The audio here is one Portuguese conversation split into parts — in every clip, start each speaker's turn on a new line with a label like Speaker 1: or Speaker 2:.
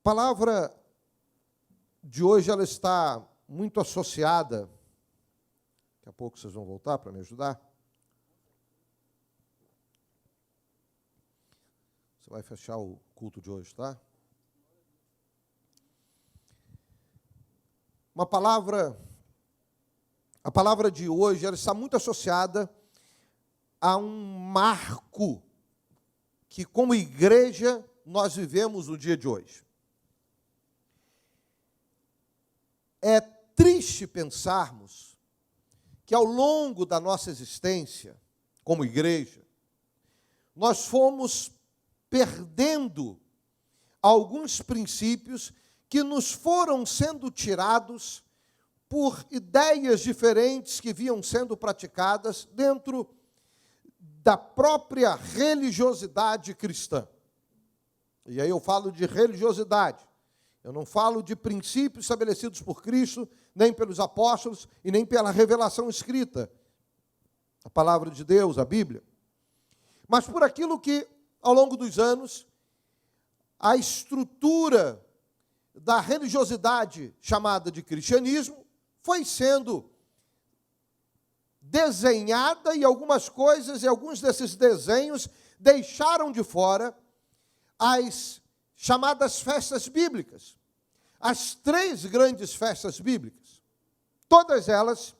Speaker 1: palavra de hoje ela está muito associada. Daqui a pouco vocês vão voltar para me ajudar. Você vai fechar o culto de hoje, tá? A palavra de hoje ela está muito associada a um marco que, como igreja, nós vivemos no dia de hoje. É triste pensarmos que, ao longo da nossa existência, como igreja, nós fomos perdendo alguns princípios que nos foram sendo tirados por ideias diferentes que vinham sendo praticadas dentro da própria religiosidade cristã. E aí eu falo de religiosidade. Eu não falo de princípios estabelecidos por Cristo, nem pelos apóstolos e nem pela revelação escrita, a palavra de Deus, a Bíblia. Mas por aquilo que, ao longo dos anos, a estrutura da religiosidade chamada de cristianismo foi sendo desenhada e algumas coisas e alguns desses desenhos deixaram de fora as chamadas festas bíblicas. As 3 grandes festas bíblicas, todas elas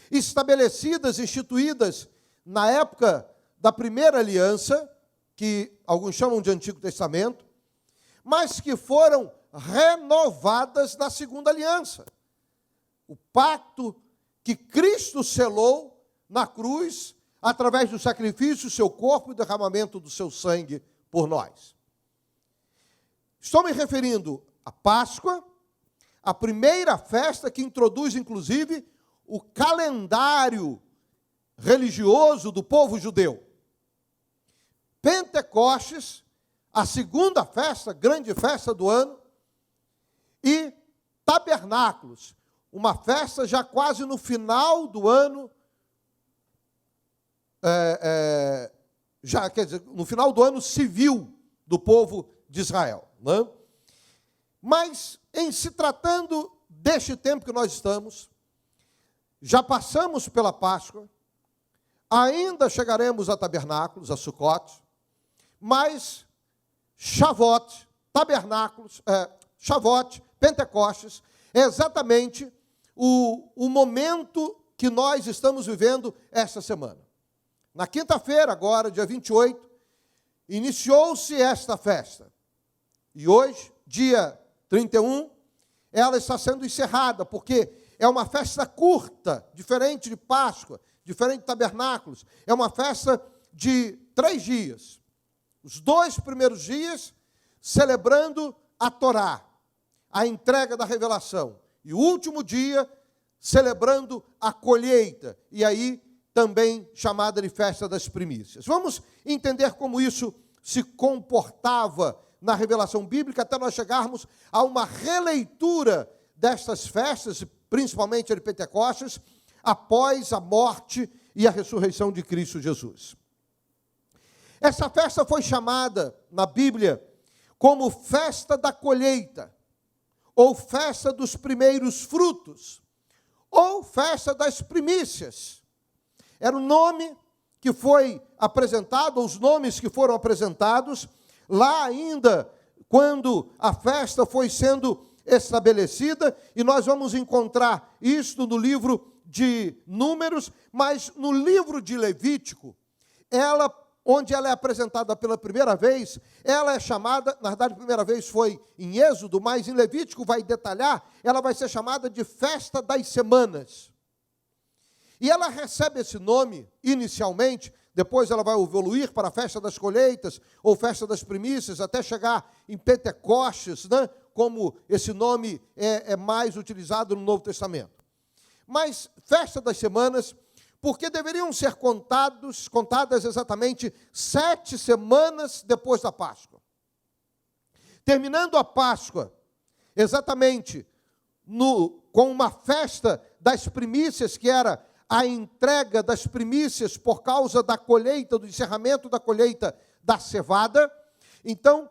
Speaker 1: estabelecidas, instituídas na época da primeira aliança, que alguns chamam de Antigo Testamento, mas que foram renovadas na segunda aliança. O pacto que Cristo selou na cruz, através do sacrifício do seu corpo e derramamento do seu sangue por nós. Estou me referindo à Páscoa, a primeira festa que introduz, inclusive, o calendário religioso do povo judeu. Pentecostes, a segunda festa, grande festa do ano, e Tabernáculos, uma festa já quase no final do ano, no final do ano civil do povo de Israel. Não é? Mas, em se tratando deste tempo que nós estamos, já passamos pela Páscoa, ainda chegaremos a Tabernáculos, a Sucote, mas Shavuot, Tabernáculos, Shavuot, Pentecostes, é exatamente o momento que nós estamos vivendo esta semana. Na quinta-feira, agora, dia 28, iniciou-se esta festa. E hoje, dia 31, ela está sendo encerrada, porque é uma festa curta, diferente de Páscoa, diferente de Tabernáculos. É uma festa de 3 dias. Os 2 primeiros dias, celebrando a Torá, a entrega da revelação. E o último dia, celebrando a colheita. E aí, também chamada de festa das primícias. Vamos entender como isso se comportava na revelação bíblica, até nós chegarmos a uma releitura destas festas, principalmente a de Pentecostes, após a morte e a ressurreição de Cristo Jesus. Essa festa foi chamada, na Bíblia, como festa da colheita, ou festa dos primeiros frutos, ou festa das primícias. Era o nome que foi apresentado, ou os nomes que foram apresentados, lá ainda, quando a festa foi sendo estabelecida, e nós vamos encontrar isto no livro de Números, mas no livro de Levítico, onde ela é apresentada pela primeira vez, ela é chamada, na verdade a primeira vez foi em Êxodo, mas em Levítico vai detalhar, ela vai ser chamada de Festa das Semanas. E ela recebe esse nome, inicialmente, depois ela vai evoluir para a Festa das Colheitas, ou Festa das Primícias, até chegar em Pentecostes, né? Como esse nome é mais utilizado no Novo Testamento. Mas Festa das Semanas, porque deveriam ser contadas exatamente 7 semanas depois da Páscoa. Terminando a Páscoa, exatamente com uma festa das primícias, que era a entrega das primícias por causa da colheita, do encerramento da colheita da cevada. Então,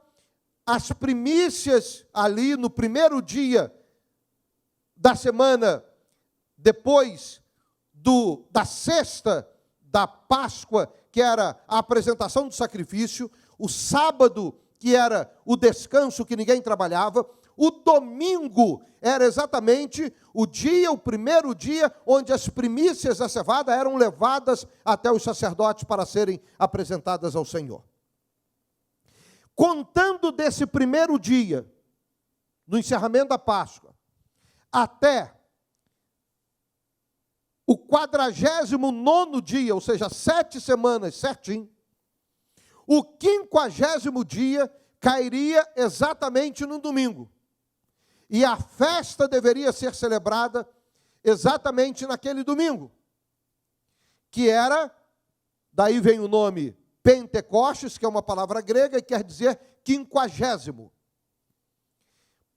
Speaker 1: as primícias ali no primeiro dia da semana, depois da sexta da Páscoa, que era a apresentação do sacrifício, o sábado, que era o descanso que ninguém trabalhava, o domingo era exatamente o dia, o primeiro dia, onde as primícias da cevada eram levadas até os sacerdotes para serem apresentadas ao Senhor. Contando desse primeiro dia, no encerramento da Páscoa, até o 49º dia, ou seja, 7 semanas certinho, o 50º dia cairia exatamente no domingo. E a festa deveria ser celebrada exatamente naquele domingo, que era, daí vem o nome Pentecostes, que é uma palavra grega e quer dizer 50º.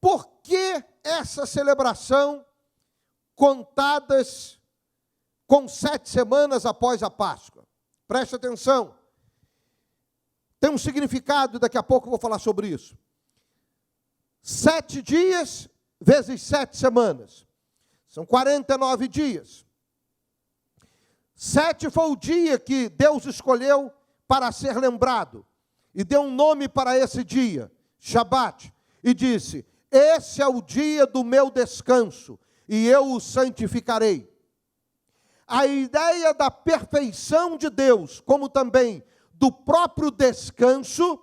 Speaker 1: Por que essa celebração contadas com 7 semanas após a Páscoa? Preste atenção. Tem um significado, daqui a pouco eu vou falar sobre isso. 7 dias vezes 7 semanas. São 49 dias. 7 foi o dia que Deus escolheu para ser lembrado. E deu um nome para esse dia, Shabat. E disse, esse é o dia do meu descanso, e eu o santificarei. A ideia da perfeição de Deus, como também do próprio descanso,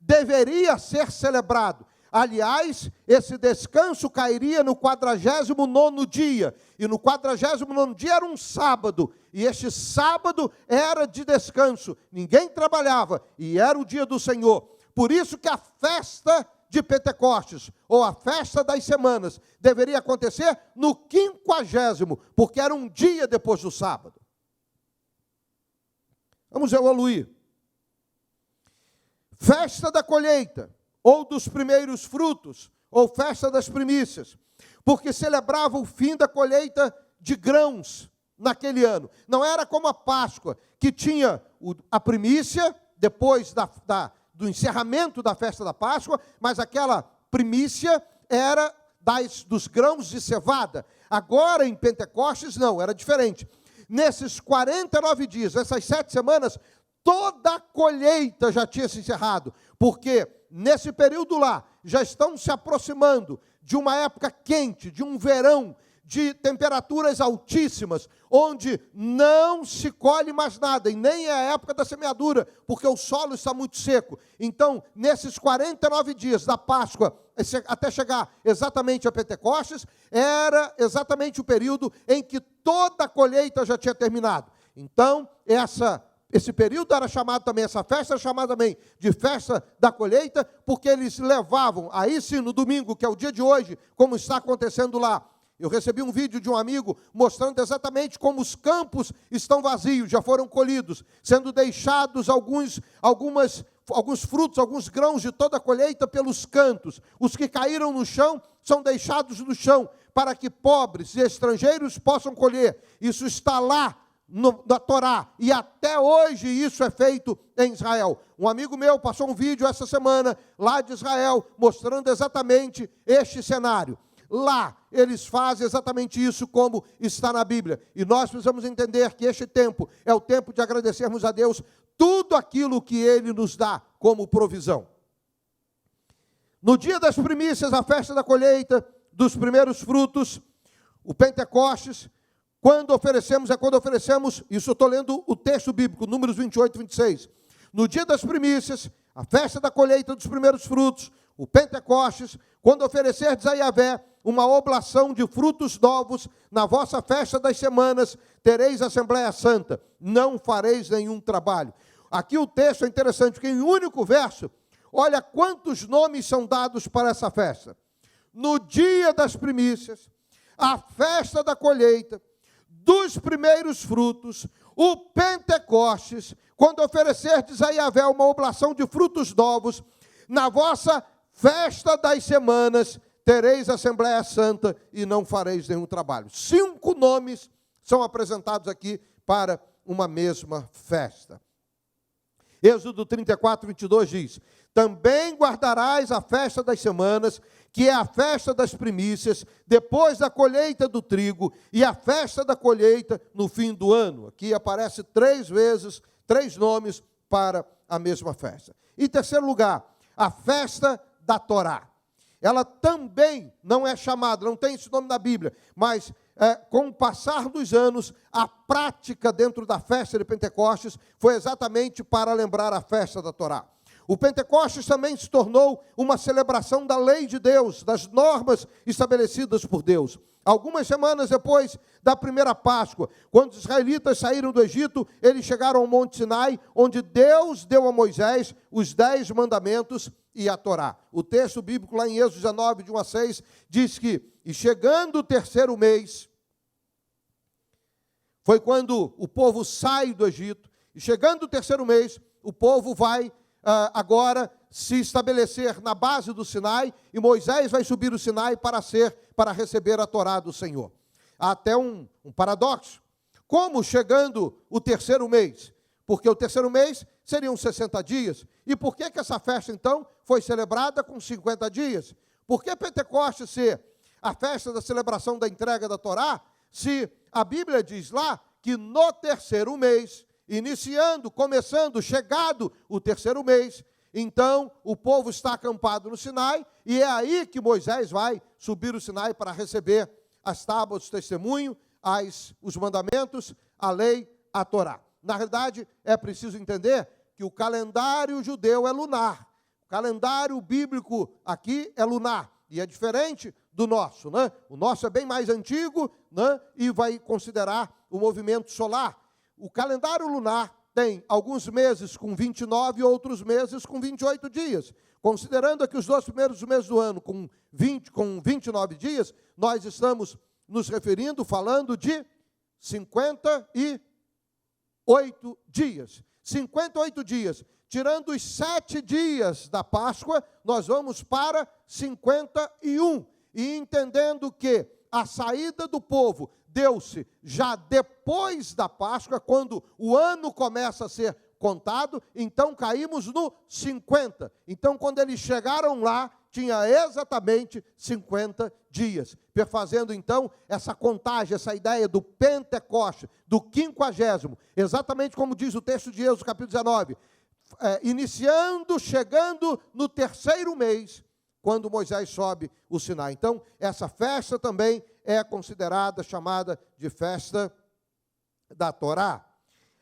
Speaker 1: deveria ser celebrado. Aliás, esse descanso cairia no 49º dia, e no 49º dia era um sábado, e este sábado era de descanso, ninguém trabalhava, e era o dia do Senhor. Por isso que a festa de Pentecostes, ou a festa das semanas, deveria acontecer no 50º, porque era um dia depois do sábado. Vamos evoluir. Festa da colheita, ou dos primeiros frutos, ou festa das primícias, porque celebrava o fim da colheita de grãos naquele ano. Não era como a Páscoa, que tinha a primícia, depois do encerramento da festa da Páscoa, mas aquela primícia era dos grãos de cevada. Agora, em Pentecostes, não, era diferente. Nesses 49 dias, essas 7 semanas, toda a colheita já tinha se encerrado, porque nesse período lá, já estão se aproximando de uma época quente, de um verão, de temperaturas altíssimas, onde não se colhe mais nada, e nem é a época da semeadura, porque o solo está muito seco. Então, nesses 49 dias da Páscoa, até chegar exatamente a Pentecostes, era exatamente o período em que toda a colheita já tinha terminado. Então, esse período era chamado também, essa festa era chamada também de festa da colheita, porque eles levavam, aí sim, no domingo, que é o dia de hoje, como está acontecendo lá. Eu recebi um vídeo de um amigo mostrando exatamente como os campos estão vazios, já foram colhidos, sendo deixados alguns frutos, alguns grãos de toda a colheita pelos cantos. Os que caíram no chão são deixados no chão, para que pobres e estrangeiros possam colher. Isso está lá da Torá, e até hoje isso é feito em Israel. Um amigo meu passou um vídeo essa semana, lá de Israel, mostrando exatamente este cenário. Lá, eles fazem exatamente isso como está na Bíblia. E nós precisamos entender que este tempo é o tempo de agradecermos a Deus tudo aquilo que Ele nos dá como provisão. No dia das primícias, a festa da colheita, dos primeiros frutos, o Pentecostes, quando oferecemos, isso eu estou lendo o texto bíblico, Números 28 e 26. No dia das primícias, a festa da colheita dos primeiros frutos, o Pentecostes, quando oferecerdes a Yahvé uma oblação de frutos novos, na vossa festa das semanas, tereis Assembleia Santa, não fareis nenhum trabalho. Aqui o texto é interessante, porque em um único verso, olha quantos nomes são dados para essa festa. No dia das primícias, a festa da colheita, dos primeiros frutos, o Pentecostes, quando oferecerdes a Yahvé uma oblação de frutos novos, na vossa festa das semanas, tereis Assembleia Santa e não fareis nenhum trabalho. 5 nomes são apresentados aqui para uma mesma festa. Êxodo 34, 22 diz: também guardarás a festa das semanas, que é a festa das primícias, depois da colheita do trigo, e a festa da colheita no fim do ano. Aqui aparece 3 vezes, 3 nomes para a mesma festa. Em terceiro lugar, a festa da Torá. Ela também não é chamada, não tem esse nome na Bíblia, mas com o passar dos anos, a prática dentro da festa de Pentecostes foi exatamente para lembrar a festa da Torá. O Pentecostes também se tornou uma celebração da lei de Deus, das normas estabelecidas por Deus. Algumas semanas depois da primeira Páscoa, quando os israelitas saíram do Egito, eles chegaram ao Monte Sinai, onde Deus deu a Moisés os 10 mandamentos e a Torá. O texto bíblico lá em Êxodo 19, de 1 a 6, diz que, e chegando o terceiro mês, foi quando o povo sai do Egito, e chegando o terceiro mês, o povo vai agora se estabelecer na base do Sinai, e Moisés vai subir o Sinai para receber a Torá do Senhor. Há até um paradoxo. Como chegando o terceiro mês? Porque o terceiro mês seriam 60 dias. E por que essa festa, então, foi celebrada com 50 dias? Por que Pentecostes ser a festa da celebração da entrega da Torá, se a Bíblia diz lá que no terceiro mês, começando, chegado o terceiro mês, então o povo está acampado no Sinai, e é aí que Moisés vai subir o Sinai para receber as tábuas do testemunho, os mandamentos, a lei, a Torá. Na verdade, é preciso entender que o calendário judeu é lunar. O calendário bíblico aqui é lunar, e é diferente do nosso, né? O nosso é bem mais antigo, né? E vai considerar o movimento solar. O calendário lunar tem alguns meses com 29 e outros meses com 28 dias. Considerando que os 2 primeiros meses do ano com 29 dias, nós estamos nos referindo, falando de 58 dias. 58 dias. Tirando os 7 dias da Páscoa, nós vamos para 51. E entendendo que a saída do povo deu-se já depois da Páscoa, quando o ano começa a ser contado, então caímos no 50. Então, quando eles chegaram lá, tinha exatamente 50 dias. Perfazendo, então, essa contagem, essa ideia do Pentecoste, do 50º, exatamente como diz o texto de Êxodo, capítulo 19, chegando no terceiro mês, quando Moisés sobe o Sinai. Então, essa festa também é considerada, chamada de festa da Torá.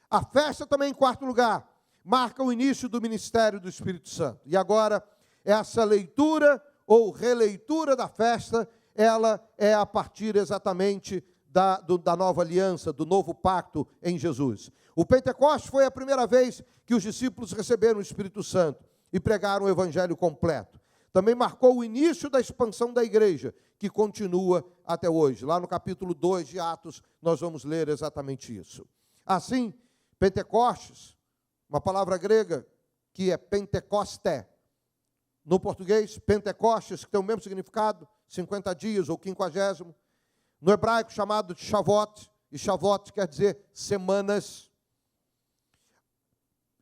Speaker 1: A festa também, em quarto lugar, marca o início do ministério do Espírito Santo. E agora, essa leitura ou releitura da festa, ela é a partir exatamente da nova aliança, do novo pacto em Jesus. O Pentecostes foi a primeira vez que os discípulos receberam o Espírito Santo e pregaram o evangelho completo. Também marcou o início da expansão da igreja, que continua até hoje. Lá no capítulo 2 de Atos, nós vamos ler exatamente isso. Assim, Pentecostes, uma palavra grega que é Pentecoste. No português, Pentecostes, que tem o mesmo significado, 50 dias ou 50º. No hebraico, chamado de Shavuot, e Shavuot quer dizer semanas.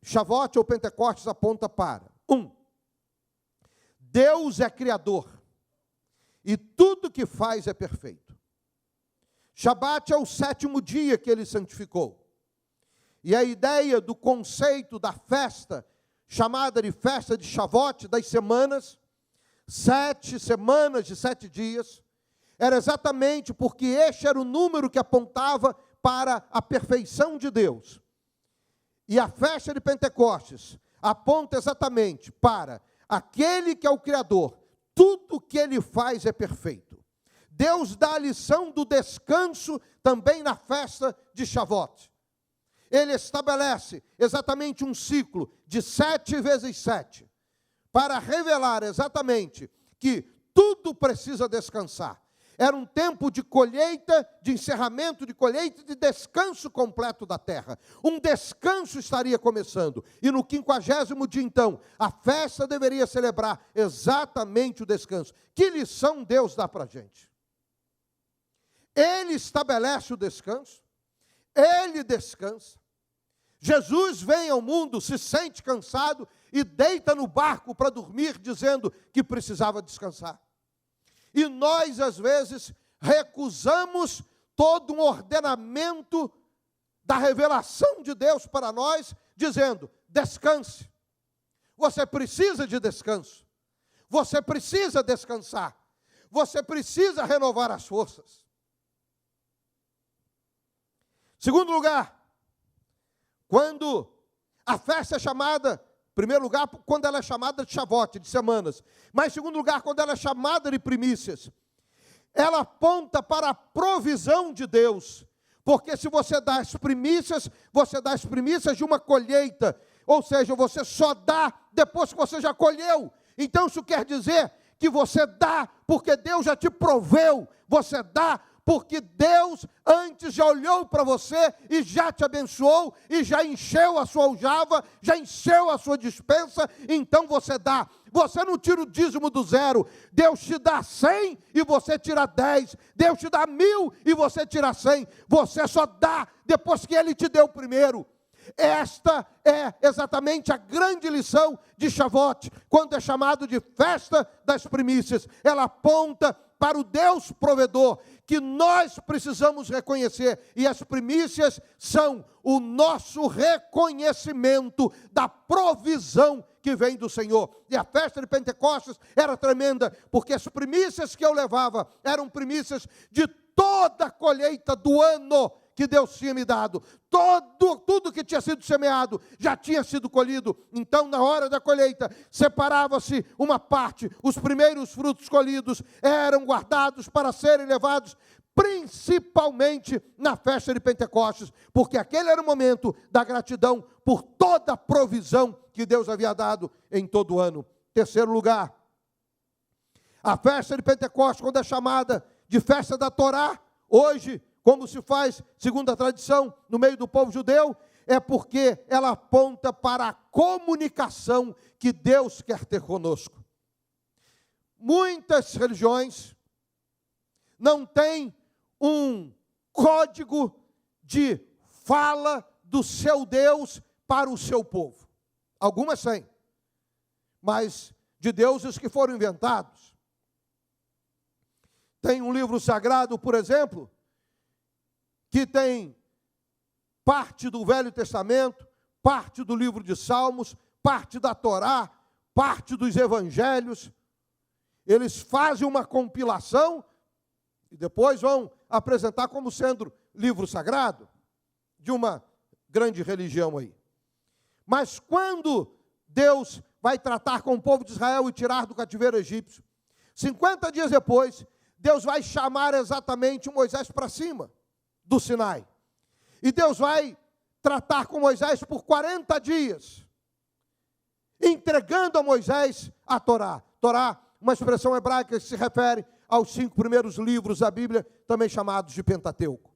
Speaker 1: Shavuot ou Pentecostes aponta para 1. Deus é criador, e tudo que faz é perfeito. Shabat é o 7º dia que ele santificou. E a ideia do conceito da festa, chamada de festa de Shavuot, das semanas, 7 semanas de 7 dias, era exatamente porque este era o número que apontava para a perfeição de Deus. E a festa de Pentecostes aponta exatamente para aquele que é o Criador. Tudo que ele faz é perfeito. Deus dá a lição do descanso também na festa de Shavuot. Ele estabelece exatamente um ciclo de 7 vezes 7, para revelar exatamente que tudo precisa descansar. Era um tempo de colheita, de encerramento de colheita e de descanso completo da terra. Um descanso estaria começando. E no 50º dia, então, a festa deveria celebrar exatamente o descanso. Que lição Deus dá para a gente? Ele estabelece o descanso, ele descansa. Jesus vem ao mundo, se sente cansado e deita no barco para dormir, dizendo que precisava descansar. E nós, às vezes, recusamos todo um ordenamento da revelação de Deus para nós, dizendo: descanse. Você precisa de descanso. Você precisa descansar. Você precisa renovar as forças. Segundo lugar, quando a festa é chamada, em primeiro lugar, quando ela é chamada de Shavuot, de semanas. Mas em segundo lugar, quando ela é chamada de primícias, ela aponta para a provisão de Deus. Porque se você dá as primícias de uma colheita. Ou seja, você só dá depois que você já colheu. Então isso quer dizer que você dá porque Deus já te proveu. Você dá porque Deus antes já olhou para você e já te abençoou, e já encheu a sua aljava, já encheu a sua despensa, então você dá. Você não tira o dízimo do zero. Deus te dá 100 e você tira 10. Deus te dá 1000 e você tira 100. Você só dá depois que Ele te deu primeiro. Esta é exatamente a grande lição de Shavuot, quando é chamado de festa das primícias. Ela aponta para o Deus provedor, que nós precisamos reconhecer, e as primícias são o nosso reconhecimento da provisão que vem do Senhor. E a festa de Pentecostes era tremenda, porque as primícias que eu levava eram primícias de toda a colheita do ano que Deus tinha me dado. Tudo que tinha sido semeado já tinha sido colhido. Então, na hora da colheita, separava-se uma parte. Os primeiros frutos colhidos eram guardados para serem levados principalmente na festa de Pentecostes, porque aquele era o momento da gratidão por toda a provisão que Deus havia dado em todo o ano. Terceiro lugar, a festa de Pentecostes, quando é chamada de festa da Torá, hoje, como se faz, segundo a tradição, no meio do povo judeu, é porque ela aponta para a comunicação que Deus quer ter conosco. Muitas religiões não têm um código de fala do seu Deus para o seu povo. Algumas têm, mas de deuses que foram inventados. Tem um livro sagrado, por exemplo, que tem parte do Velho Testamento, parte do livro de Salmos, parte da Torá, parte dos Evangelhos. Eles fazem uma compilação e depois vão apresentar como sendo livro sagrado de uma grande religião aí. Mas quando Deus vai tratar com o povo de Israel e tirar do cativeiro egípcio, 50 dias depois, Deus vai chamar exatamente Moisés para cima do Sinai. E Deus vai tratar com Moisés por 40 dias, entregando a Moisés a Torá. Torá, uma expressão hebraica que se refere aos 5 primeiros livros da Bíblia, também chamados de Pentateuco.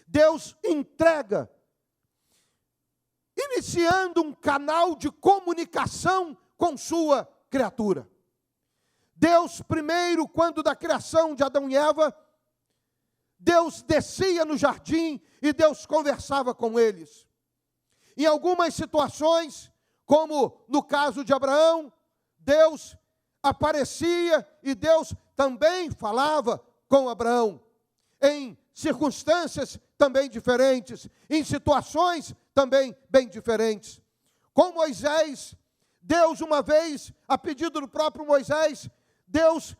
Speaker 1: Deus entrega, iniciando um canal de comunicação com sua criatura. Deus, primeiro, quando da criação de Adão e Eva, Deus descia no jardim e Deus conversava com eles. Em algumas situações, como no caso de Abraão, Deus aparecia e Deus também falava com Abraão. Em circunstâncias também diferentes, em situações também bem diferentes. Com Moisés, Deus uma vez, a pedido do próprio Moisés, Deus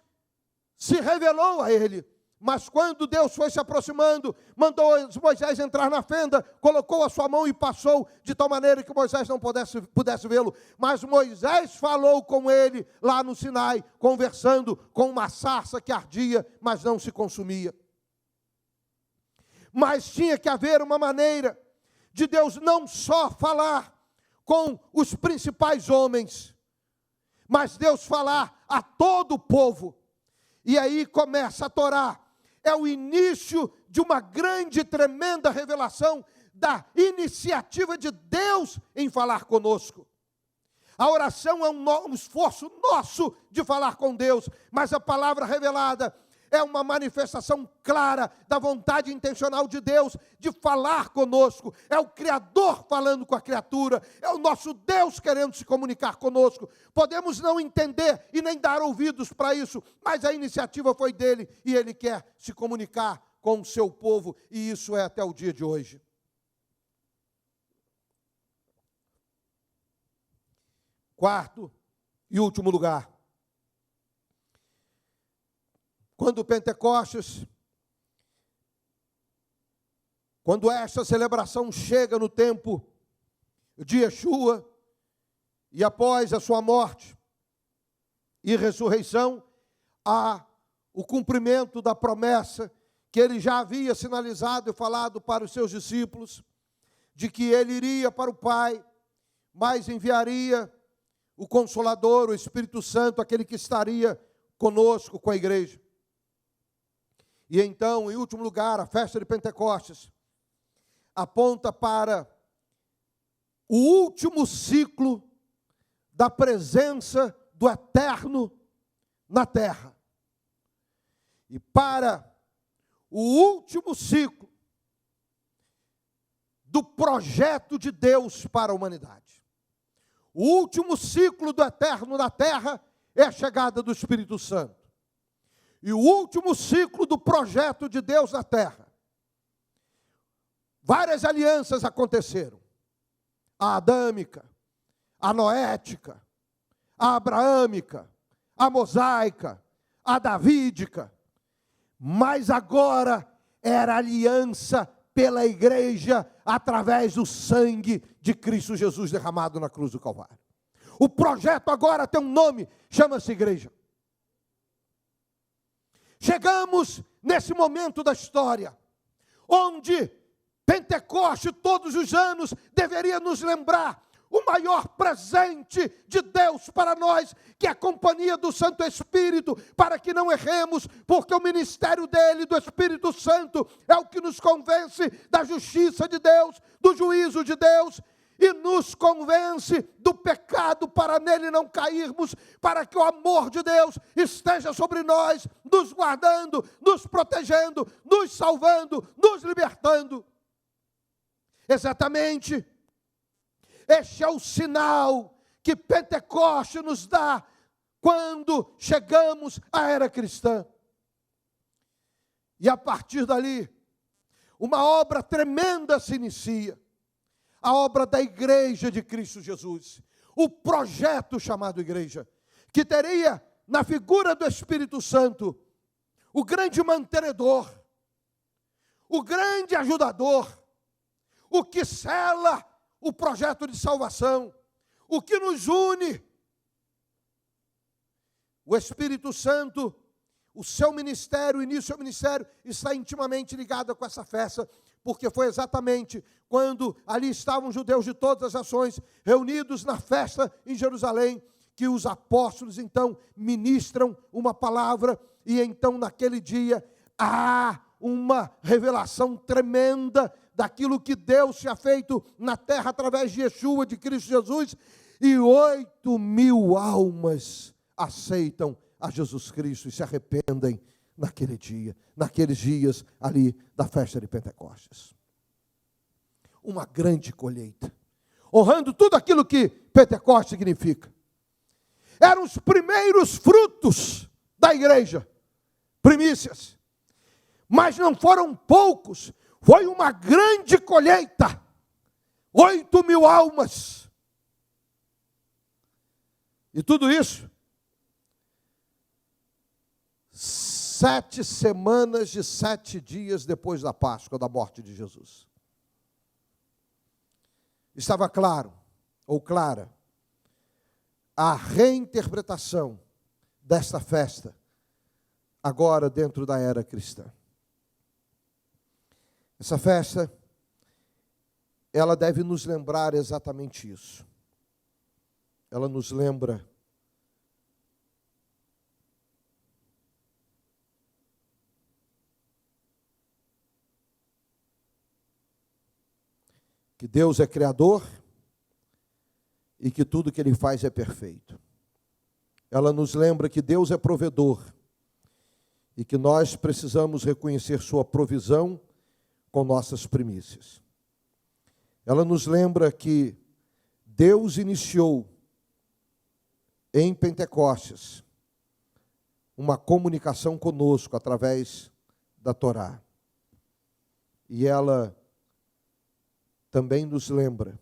Speaker 1: se revelou a ele. Mas quando Deus foi se aproximando, mandou Moisés entrar na fenda, colocou a sua mão e passou, de tal maneira que Moisés não pudesse vê-lo. Mas Moisés falou com ele lá no Sinai, conversando com uma sarça que ardia, mas não se consumia. Mas tinha que haver uma maneira de Deus não só falar com os principais homens, mas Deus falar a todo o povo. E aí começa a Torá. É o início de uma grande e tremenda revelação da iniciativa de Deus em falar conosco. A oração é um esforço nosso de falar com Deus, mas a palavra revelada é uma manifestação clara da vontade intencional de Deus de falar conosco. É o Criador falando com a criatura, é o nosso Deus querendo se comunicar conosco. Podemos não entender e nem dar ouvidos para isso, mas a iniciativa foi dele e ele quer se comunicar com o seu povo, e isso é até o dia de hoje. Quarto e último lugar. Quando Pentecostes, quando esta celebração chega no tempo de Yeshua, e após a sua morte e ressurreição, há o cumprimento da promessa que ele já havia sinalizado e falado para os seus discípulos, de que ele iria para o Pai, mas enviaria o Consolador, o Espírito Santo, aquele que estaria conosco, com a igreja. E então, em último lugar, a festa de Pentecostes aponta para o último ciclo da presença do Eterno na terra. E para o último ciclo do projeto de Deus para a humanidade. O último ciclo do Eterno na terra é a chegada do Espírito Santo. E o último ciclo do projeto de Deus na terra. Várias alianças aconteceram. A adâmica, a noética, a abraâmica, a mosaica, a davídica. Mas agora era aliança pela igreja através do sangue de Cristo Jesus derramado na cruz do Calvário. O projeto agora tem um nome, chama-se igreja. Chegamos nesse momento da história, onde Pentecoste todos os anos deveria nos lembrar o maior presente de Deus para nós, que é a companhia do Santo Espírito, para que não erremos, porque o ministério dele, do Espírito Santo, é o que nos convence da justiça de Deus, do juízo de Deus, e nos convence do pecado para nele não cairmos, para que o amor de Deus esteja sobre nós, nos guardando, nos protegendo, nos salvando, nos libertando. Exatamente. Este é o sinal que Pentecoste nos dá quando chegamos à era cristã. E a partir dali, uma obra tremenda se inicia. A obra da igreja de Cristo Jesus. O projeto chamado igreja, que teria na figura do Espírito Santo o grande mantenedor, o grande ajudador, o que sela o projeto de salvação, o que nos une. O Espírito Santo, o seu ministério, o início do seu ministério, está intimamente ligado com essa festa, porque foi exatamente quando ali estavam judeus de todas as nações, reunidos na festa em Jerusalém, que os apóstolos então ministram uma palavra, e então naquele dia há uma revelação tremenda daquilo que Deus tinha feito na terra através de Yeshua, de Cristo Jesus, e 8.000 almas aceitam a Jesus Cristo e se arrependem naquele dia, naqueles dias ali da festa de Pentecostes. Uma grande colheita, honrando tudo aquilo que Pentecostes significa. Eram os primeiros frutos da igreja, primícias, mas não foram poucos, foi uma grande colheita, 8.000 almas. E tudo isso, 7 semanas de 7 dias depois da Páscoa, da morte de Jesus. Estava claro, ou clara, a reinterpretação desta festa, agora dentro da era cristã. Essa festa, ela deve nos lembrar exatamente isso. Ela nos lembra que Deus é criador e que tudo que Ele faz é perfeito. Ela nos lembra que Deus é provedor e que nós precisamos reconhecer sua provisão com nossas primícias. Ela nos lembra que Deus iniciou em Pentecostes uma comunicação conosco através da Torá. E ela também nos lembra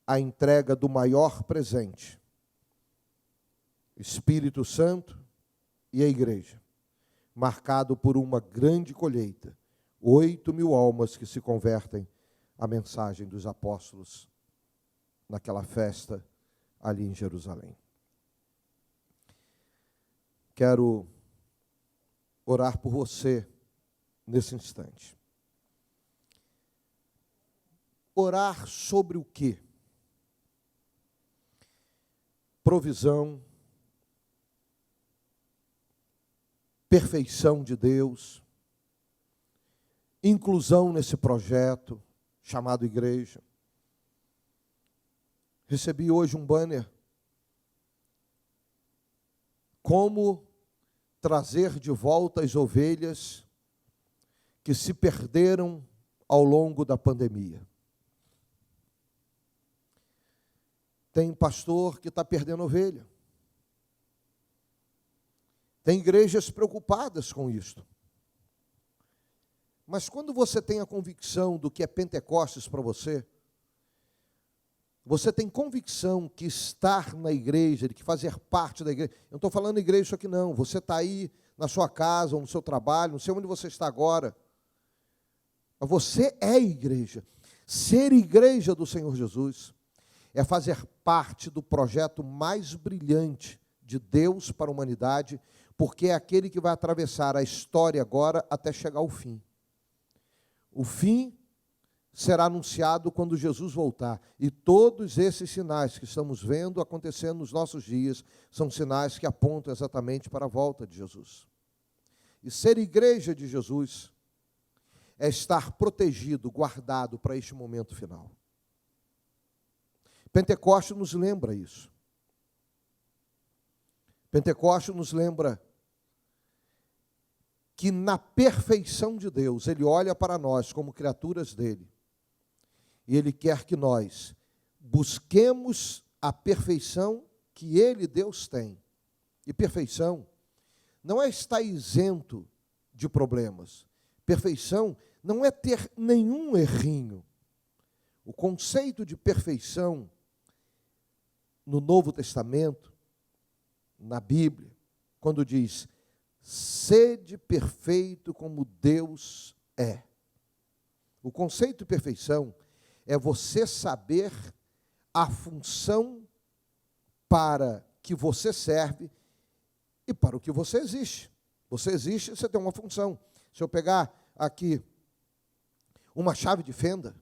Speaker 1: a entrega do maior presente, Espírito Santo e a igreja, marcado por uma grande colheita, 8.000 almas que se convertem à mensagem dos apóstolos naquela festa ali em Jerusalém. Quero orar por você nesse instante. Orar sobre o quê? Provisão, perfeição de Deus, inclusão nesse projeto chamado igreja. Recebi hoje um banner. Como trazer de volta as ovelhas que se perderam ao longo da pandemia. Tem pastor que está perdendo ovelha. Tem igrejas preocupadas com isto. Mas quando você tem a convicção do que é Pentecostes para você, você tem convicção que estar na igreja, de que fazer parte da igreja, eu não estou falando igreja isso aqui não, você está aí na sua casa, ou no seu trabalho, não sei onde você está agora, mas você é igreja. Ser igreja do Senhor Jesus é fazer parte do projeto mais brilhante de Deus para a humanidade, porque é aquele que vai atravessar a história agora até chegar ao fim. O fim será anunciado quando Jesus voltar. E todos esses sinais que estamos vendo acontecendo nos nossos dias são sinais que apontam exatamente para a volta de Jesus. E ser igreja de Jesus é estar protegido, guardado para este momento final. Pentecostes nos lembra isso. Pentecostes nos lembra que na perfeição de Deus, Ele olha para nós como criaturas dEle, e Ele quer que nós busquemos a perfeição que Ele, Deus, tem. E perfeição não é estar isento de problemas. Perfeição não é ter nenhum errinho. O conceito de perfeição no Novo Testamento, na Bíblia, quando diz, sede perfeito como Deus é. O conceito de perfeição é você saber a função para que você serve e para o que você existe. Você existe, você tem uma função. Se eu pegar aqui uma chave de fenda,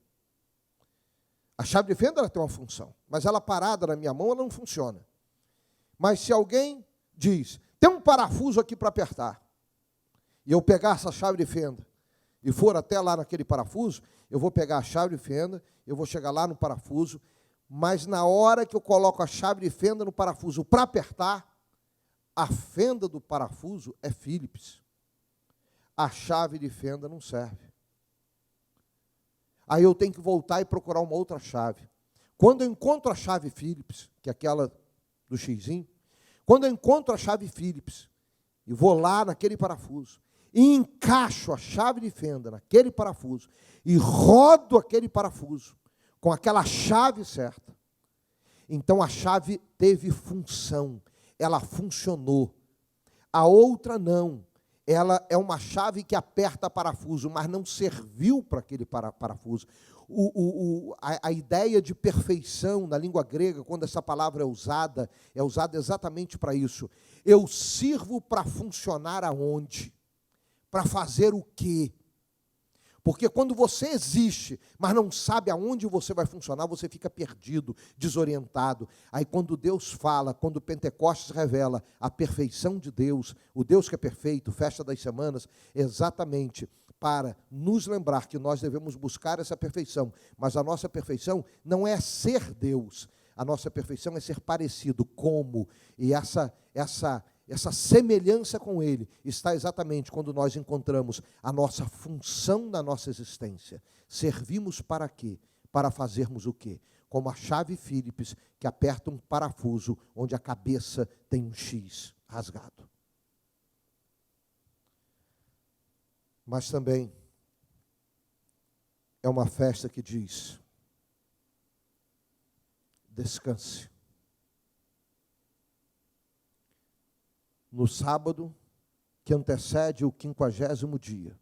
Speaker 1: a chave de fenda ela tem uma função, mas ela parada na minha mão ela não funciona. Mas se alguém diz, tem um parafuso aqui para apertar, e eu pegar essa chave de fenda e for até lá naquele parafuso, eu vou pegar a chave de fenda, eu vou chegar lá no parafuso, mas na hora que eu coloco a chave de fenda no parafuso para apertar, a fenda do parafuso é Phillips. A chave de fenda não serve. Aí eu tenho que voltar e procurar uma outra chave. Quando eu encontro a chave Phillips, que é aquela do xizinho, quando eu encontro a chave Phillips, e vou lá naquele parafuso, e encaixo a chave de fenda naquele parafuso, e rodo aquele parafuso, com aquela chave certa, então a chave teve função, ela funcionou. A outra não. Ela é uma chave que aperta parafuso, mas não serviu para aquele parafuso. A ideia de perfeição na língua grega, quando essa palavra é usada exatamente para isso. Eu sirvo para funcionar aonde? Para fazer o quê? Porque quando você existe, mas não sabe aonde você vai funcionar, você fica perdido, desorientado. Aí quando Deus fala, quando Pentecostes revela a perfeição de Deus, o Deus que é perfeito, festa das semanas, exatamente para nos lembrar que nós devemos buscar essa perfeição. Mas a nossa perfeição não é ser Deus, a nossa perfeição é ser parecido como. E essa essa semelhança com Ele está exatamente quando nós encontramos a nossa função na nossa existência. Servimos para quê? Para fazermos o quê? Como a chave Phillips que aperta um parafuso onde a cabeça tem um X rasgado. Mas também é uma festa que diz: descanse. No sábado que antecede o 50º dia,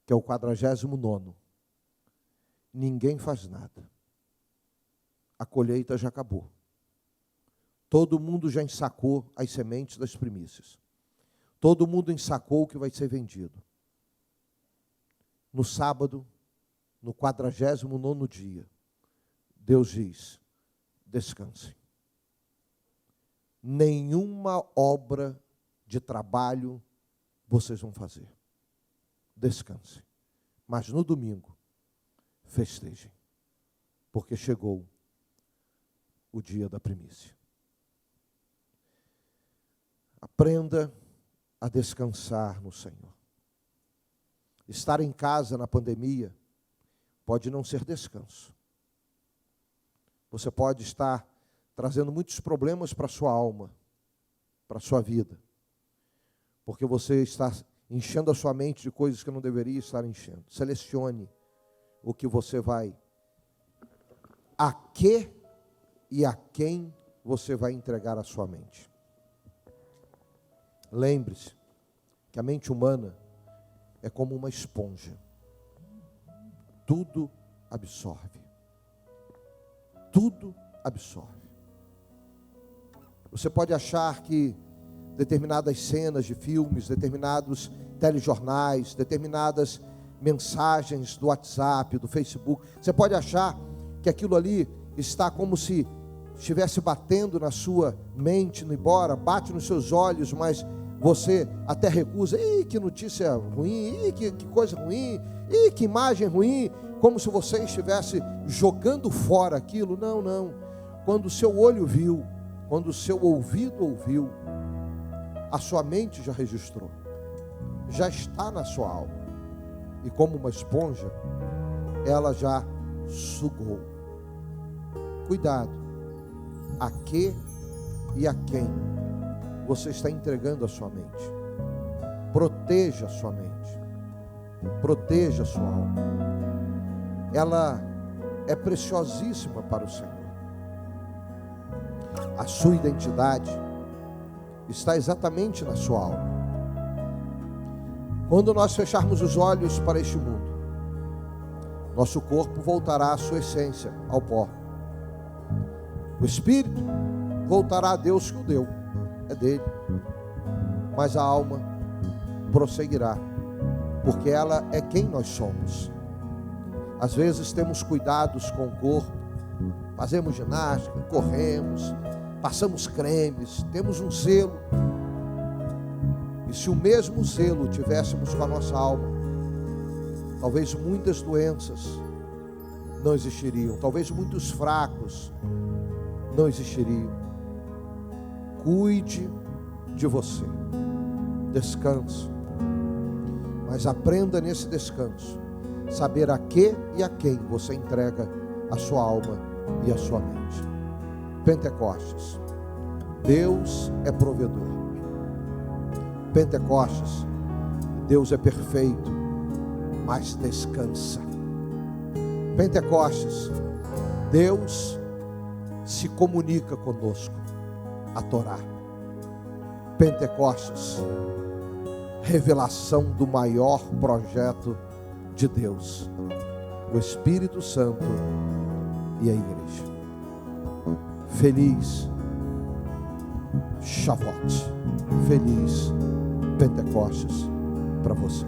Speaker 1: que é o 49º, ninguém faz nada. A colheita já acabou. Todo mundo já ensacou as sementes das primícias. Todo mundo ensacou o que vai ser vendido. No sábado, no 49º dia, Deus diz: descanse. Nenhuma obra de trabalho vocês vão fazer. Descanse. Mas no domingo, festejem, porque chegou o dia da primícia. Aprenda a descansar no Senhor. Estar em casa na pandemia pode não ser descanso. Você pode estar trazendo muitos problemas para a sua alma, para a sua vida, porque você está enchendo a sua mente de coisas que não deveria estar enchendo. Selecione o que você vai, a que e a quem você vai entregar a sua mente. Lembre-se que a mente humana é como uma esponja. Tudo absorve. Tudo absorve. Você pode achar que determinadas cenas de filmes, determinados telejornais, determinadas mensagens do WhatsApp, do Facebook, você pode achar que aquilo ali está como se estivesse batendo na sua mente, indo embora, bate nos seus olhos, mas você até recusa. Ih, que notícia ruim, ih, que coisa ruim, ih, que imagem ruim, como se você estivesse jogando fora aquilo. Não, não. Quando o seu olho viu, quando o seu ouvido ouviu, a sua mente já registrou, já está na sua alma, e como uma esponja, ela já sugou. Cuidado, a que e a quem você está entregando a sua mente. Proteja a sua mente, proteja a sua alma. Ela é preciosíssima para o Senhor. A sua identidade está exatamente na sua alma. Quando nós fecharmos os olhos para este mundo, nosso corpo voltará à sua essência, ao pó. O espírito voltará a Deus que o deu, é dele. Mas a alma prosseguirá, porque ela é quem nós somos. Às vezes temos cuidados com o corpo, fazemos ginástica, corremos, passamos cremes, temos um zelo. E se o mesmo zelo tivéssemos com a nossa alma, talvez muitas doenças não existiriam, talvez muitos fracos não existiriam. Cuide de você, descanse, mas aprenda nesse descanso saber a que e a quem você entrega a sua alma e a sua mente. Pentecostes, Deus é provedor. Pentecostes, Deus é perfeito, mas descansa. Pentecostes, Deus se comunica conosco, a Torá. Pentecostes, revelação do maior projeto de Deus, o Espírito Santo e a igreja. Feliz Shavuot, feliz Pentecostes para você.